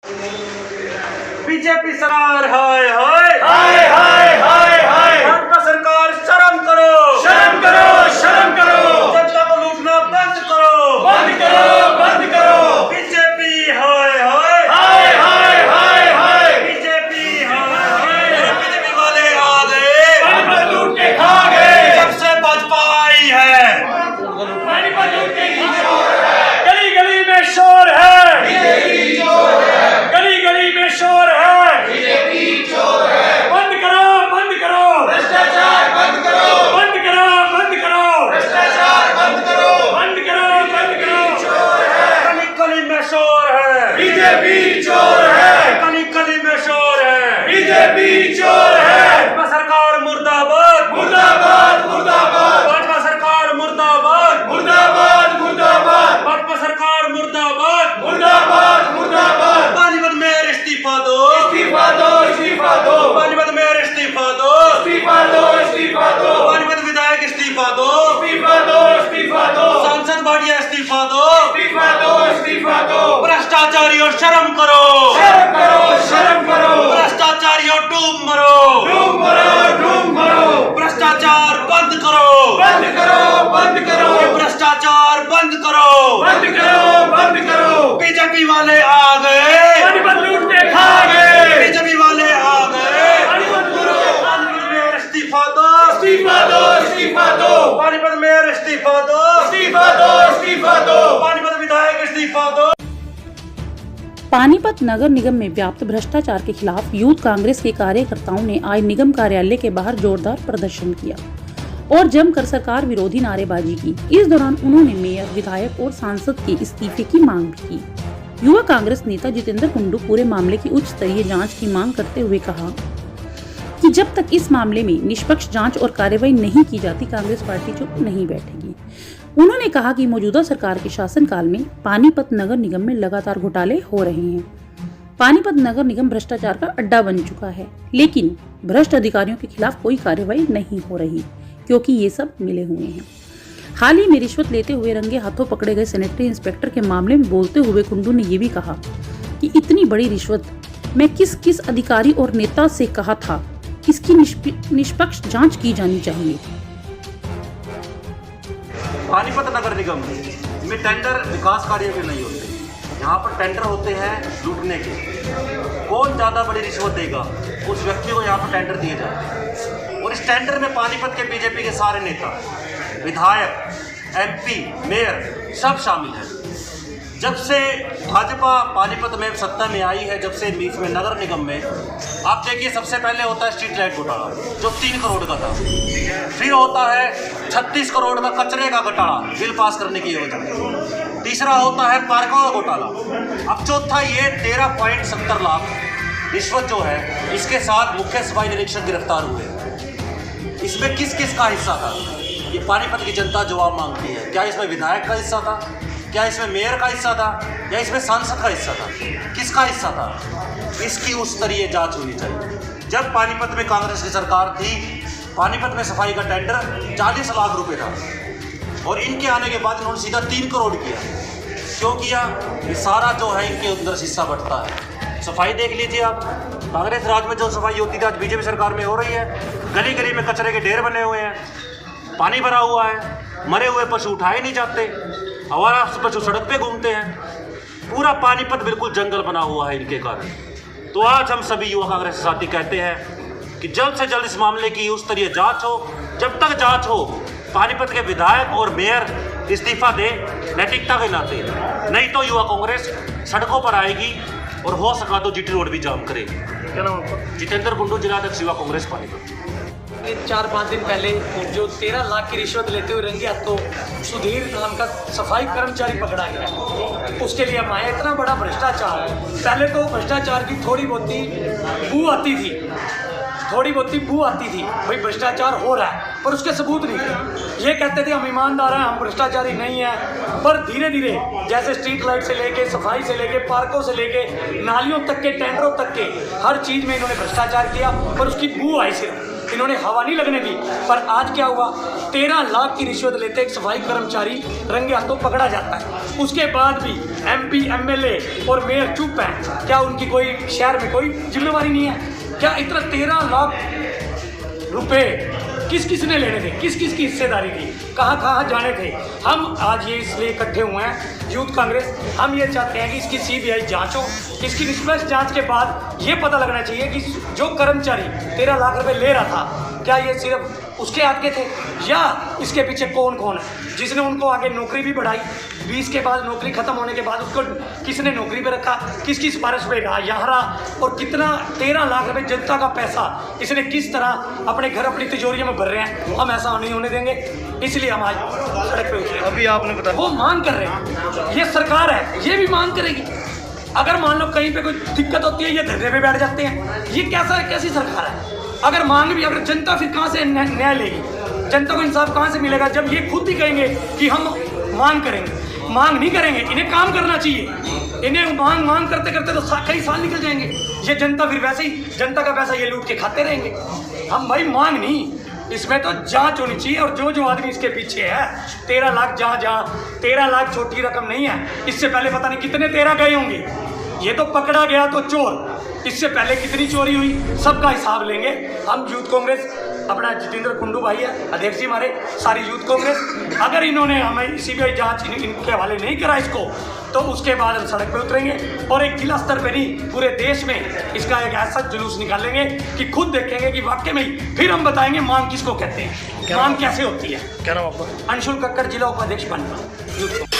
BJP सरकार हाय हाय हाय हाय हाय हाय भाजपा सरकार शर्म करो, शर्म करो, शर्म करो, जनता को लूटना बंद करो, बंद करो, बंद करो। बीजेपी हाय हाय हाय हाय हाय हाय बीजेपी हाय हाय बीजेपी वाले आ गए, पानीपत लूट के खा गए। जब से भाजपा आई है पानीपत लूट के शोर है, गली गली में शोर है, बीजेपी चोर है, गली गली में शोर है, बीजेपी चोर है। बंद करो भ्रष्टाचार, बंद करो, बंद करो, बंद करो भ्रष्टाचार, बंद करो, बंद करो, बंद करो। चोर है, गली गली में शोर है, बीजेपी चोर है, गली गली में शोर है, बीजेपी चोर है। भाजपा सरकार मुर्दाबाद, मुर्दाबाद, मुर्दाबाद, भाजपा सरकार मुर्दाबाद, मुर्दाबाद, मुर्दाबाद, भाजपा सरकार मुर्दाबाद, मुर्दाबाद, मुर्दाबाद। पानीपत मेयर इस्तीफा दो, इस्तीफा दो, इस्तीफा दो, पानीपत मेयर इस्तीफा दो, इस्तीफा दो, इस्तीफा दो, पानीपत विधायक इस्तीफा दो, इस्तीफा दो, इस्तीफा दो, सांसद भाटिया इस्तीफा दो, इस्तीफा दो, इस्तीफा दो। भ्रष्टाचारियों शर्म करो, शर्म करो, शर्म करो, भ्रष्टाचारियों डूब मरो, डूब मरो, डूब मरो। भ्रष्टाचार बंद करो, बंद करो, बंद करो, भ्रष्टाचार बंद करो, बंद करो, बंद करो। बीजेपी वाले आ गए, पानीपत लूट के खा गए, बीजेपी वाले आ गए, पानीपत लूट के खा गए। पानीपत मेयर इस्तीफा दो, इस्तीफा दो, इस्तीफा दो, पानीपत मेयर इस्तीफा दो, इस्तीफा दो, इस्तीफा दो। पानीपत विधायक इस्तीफा दो। पानीपत नगर निगम में व्याप्त भ्रष्टाचार के खिलाफ यूथ कांग्रेस के कार्यकर्ताओं ने आज निगम कार्यालय के बाहर जोरदार प्रदर्शन किया और जमकर सरकार विरोधी नारेबाजी की। इस दौरान उन्होंने मेयर, विधायक और सांसद के इस्तीफे की मांग भी की। युवा कांग्रेस नेता जितेंद्र कुंडू पूरे मामले की उच्च स्तरीय जांच की मांग करते हुए कहा कि जब तक इस मामले में निष्पक्ष जांच और कार्रवाई नहीं की जाती, कांग्रेस पार्टी चुप नहीं बैठेगी। उन्होंने कहा कि मौजूदा सरकार के शासनकाल में पानीपत नगर निगम में लगातार घोटाले हो रहे हैं। पानीपत नगर निगम भ्रष्टाचार का अड्डा बन चुका है, लेकिन भ्रष्ट अधिकारियों के खिलाफ कोई कार्रवाई नहीं हो रही क्योंकि ये सब मिले हुए हैं। हाल ही में रिश्वत लेते हुए रंगे हाथों पकड़े गए सैनिटरी इंस्पेक्टर के मामले में बोलते हुए कुंडू ने ये भी कहा कि इतनी बड़ी रिश्वत मैं किस किस अधिकारी और नेता से कहा था, इसकी निष्पक्ष जांच की जानी चाहिए। पानीपत नगर निगम में टेंडर विकास कार्य के नहीं होते, यहाँ पर टेंडर होते हैं लूटने के। कौन ज़्यादा बड़ी रिश्वत देगा, उस व्यक्ति को यहाँ पर टेंडर दिए जाते हैं। और इस टेंडर में पानीपत के बीजेपी के सारे नेता, विधायक, एमपी, मेयर सब शामिल हैं। जब से भाजपा पानीपत में सत्ता में आई है, जब से इसमें नगर निगम में, आप देखिए सबसे पहले होता है स्ट्रीट लाइट घोटाला जो 3 करोड़ का था। फिर होता है 36 करोड़ का कचरे का घोटाला बिल पास करने की वजह। तीसरा होता है पार्कों का घोटाला। अब चौथा ये 13.70 लाख रिश्वत जो है, इसके साथ मुख्य सफाई निरीक्षक गिरफ्तार हुए। इसमें किस किस का हिस्सा था, ये पानीपत की जनता जवाब मांगती है। क्या इसमें विधायक का हिस्सा था, क्या इसमें मेयर का हिस्सा था, या इसमें सांसद का हिस्सा था, किसका हिस्सा था? इसकी उस स्तरीय जांच होनी चाहिए। जब पानीपत में कांग्रेस की सरकार थी, पानीपत में सफाई का टेंडर 40 लाख रुपए था, और इनके आने के बाद इन्होंने सीधा 3 करोड़ किया। क्यों किया? ये सारा जो है इनके अंदर हिस्सा बढ़ता है। सफाई देख लीजिए आप, कांग्रेस राज में जो सफाई होती थी आज बीजेपी सरकार में हो रही है। गली गली में कचरे के ढेर बने हुए हैं, पानी भरा हुआ है, मरे हुए पशु उठाए नहीं जाते, आवारा पशु सड़क पे घूमते हैं। पूरा पानीपत बिल्कुल जंगल बना हुआ है इनके कारण। तो आज हम सभी युवा कांग्रेस साथी कहते हैं कि जल्द से जल्द इस मामले की उस तरह जांच हो। जब तक जांच हो, पानीपत के विधायक और मेयर इस्तीफा दे नैतिकता के नाते, नहीं तो युवा कांग्रेस सड़कों पर आएगी और हो सका तो जीटी रोड भी जाम करेगी। क्या नाम आपका? जितेंद्र कुंडू, जिलाध्यक्ष युवा कांग्रेस पानीपत। 4-5 दिन पहले जो 13 लाख की रिश्वत लेते हुए रंगे हाथों सुधीर नाम का सफाई कर्मचारी पकड़ा गया, उसके लिए हम आए। इतना बड़ा भ्रष्टाचार है। पहले तो भ्रष्टाचार की थोड़ी बहुत बू आती थी, भाई भ्रष्टाचार हो रहा है, पर उसके सबूत नहीं थे। ये कहते थे हम ईमानदार हैं, हम भ्रष्टाचारी नहीं हैं। पर धीरे धीरे जैसे स्ट्रीट लाइट से लेके, सफाई से लेके, पार्कों से लेके, नालियों तक के, टेंडरों तक के, हर चीज़ में इन्होंने भ्रष्टाचार किया, पर उसकी बू आई सिर्फ। इन्होंने हवा नहीं लगने दी। पर आज क्या हुआ, 13 लाख की रिश्वत लेते एक सफाई कर्मचारी रंगे हाथों पकड़ा जाता है। उसके बाद भी MP MLA और मेयर चुप हैं। क्या उनकी कोई शहर में कोई जिम्मेवारी नहीं है? क्या इतना 13 लाख रुपए किस किस ने लेने थे, किस किस की हिस्सेदारी थी, कहाँ कहाँ जाने थे? हम आज ये इसलिए इकट्ठे हुए हैं यूथ कांग्रेस, हम ये चाहते हैं कि इसकी CBI जांच हो। इसकी निष्पक्ष जांच के बाद ये पता लगना चाहिए कि जो कर्मचारी 13 लाख रुपए ले रहा था, क्या ये सिर्फ उसके हाथ के थे या इसके पीछे कौन कौन है जिसने उनको आगे नौकरी भी बढ़ाई, 20 के बाद नौकरी खत्म होने के बाद उसको किसने नौकरी पे रखा, किसकी सिफारिश पे यहाँ रहा, और कितना 13 लाख रुपए जनता का पैसा इसने किस तरह अपने घर अपनी तिजोरियों में भर रहे हैं। हम ऐसा नहीं होने देंगे, इसलिए हम आज सड़क पे उतरे। अभी आपने बताया वो मांग कर रहे हैं, ये सरकार है, ये भी मांग करेगी। अगर मान लो कहीं पे कोई दिक्कत होती है, ये धरने पे बैठ जाते हैं। ये कैसी सरकार है? अगर मांग भी, अगर जनता फिर कहाँ से न्याय लेगी? जनता को इंसाफ कहाँ से मिलेगा जब ये खुद ही कहेंगे कि हम मांग करेंगे? मांग नहीं करेंगे, इन्हें काम करना चाहिए। इन्हें मांग करते करते तो कई साल निकल जाएंगे। ये जनता फिर वैसे ही जनता का पैसा ये लूट के खाते रहेंगे। हम भाई मांग नहीं, इसमें तो जांच होनी चाहिए। और जो आदमी इसके पीछे है, 13 लाख, जहाँ 13 लाख छोटी रकम नहीं है। इससे पहले पता नहीं कितने 13 गए होंगे। ये तो पकड़ा गया तो चोर, इससे पहले कितनी चोरी हुई, सबका हिसाब लेंगे। हम यूथ कांग्रेस, अपना जितेंद्र कुंडू भाई है अध्यक्ष जी हमारे, सारी यूथ कांग्रेस, अगर इन्होंने हमें CBI जांच इनके हवाले नहीं करा इसको, तो उसके बाद हम सड़क पे उतरेंगे और एक जिला स्तर पे नहीं, पूरे देश में इसका एक ऐसा जुलूस निकालेंगे कि खुद देखेंगे कि वाकई में, फिर हम बताएंगे मांग किसको कहते हैं, मांग कैसे होती है। क्या नाम आपका? अंशुल कक्कड़, जिला उपाध्यक्ष बनना यूथ।